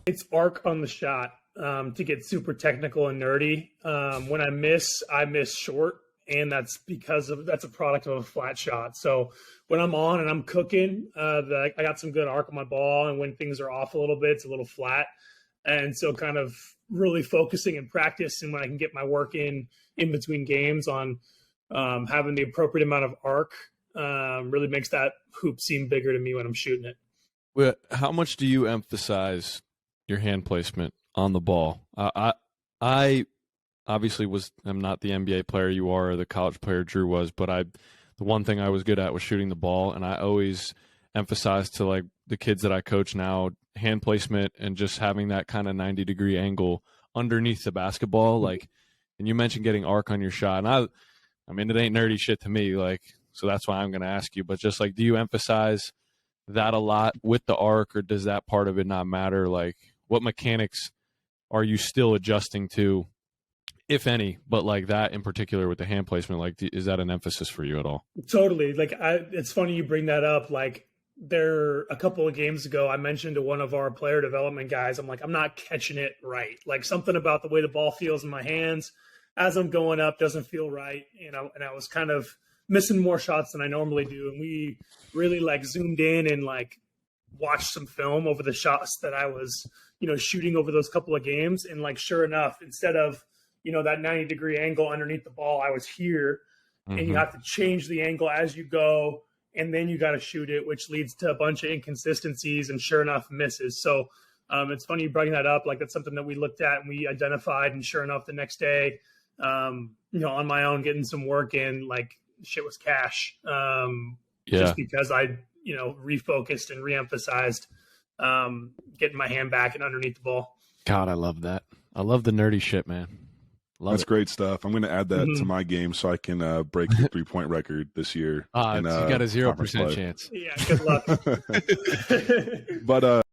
It's arc on the shot. To get super technical and nerdy. When I miss short, and that's a product of a flat shot. So when I'm on and I'm cooking, I got some good arc on my ball, and when things are off a little bit, it's a little flat. And so kind of really focusing in practice, and when I can get my work in between games on having the appropriate amount of arc, really makes that hoop seem bigger to me when I'm shooting it. Well, how much do you emphasize your hand placement on the ball? I obviously I'm not the NBA player you are, or the college player Drew was, but the one thing I was good at was shooting the ball, and I always emphasize to like the kids that I coach now, hand placement and just having that kind of 90-degree angle underneath the basketball. Like, and you mentioned getting arc on your shot, and I mean, it ain't nerdy shit to me, like, so that's why I'm going to ask you, but just like, do you emphasize that a lot with the arc, or does that part of it not matter? Like, what mechanics are you still adjusting to, if any, but like that in particular with the hand placement, like, is that an emphasis for you at all? Totally. Like, it's funny you bring that up. Like, a couple of games ago, I mentioned to one of our player development guys, I'm like, I'm not catching it right. Like, something about the way the ball feels in my hands as I'm going up doesn't feel right, and I was kind of missing more shots than I normally do. And we really like zoomed in and like watched some film over the shots that I was, shooting over those couple of games. And like, sure enough, instead of, that 90-degree angle underneath the ball, I was here. Mm-hmm. And you have to change the angle as you go, and then you got to shoot it, which leads to a bunch of inconsistencies and sure enough misses. So it's funny you bring that up. Like, that's something that we looked at and we identified, and sure enough, the next day, on my own, getting some work in, like, shit was cash. Just because I, refocused and reemphasized getting my hand back and underneath the ball. God, I love that. I love the nerdy shit, man. That's great stuff. I'm going to add that to my game so I can break the 3-point record this year. You got a 0% chance. Yeah, good luck. But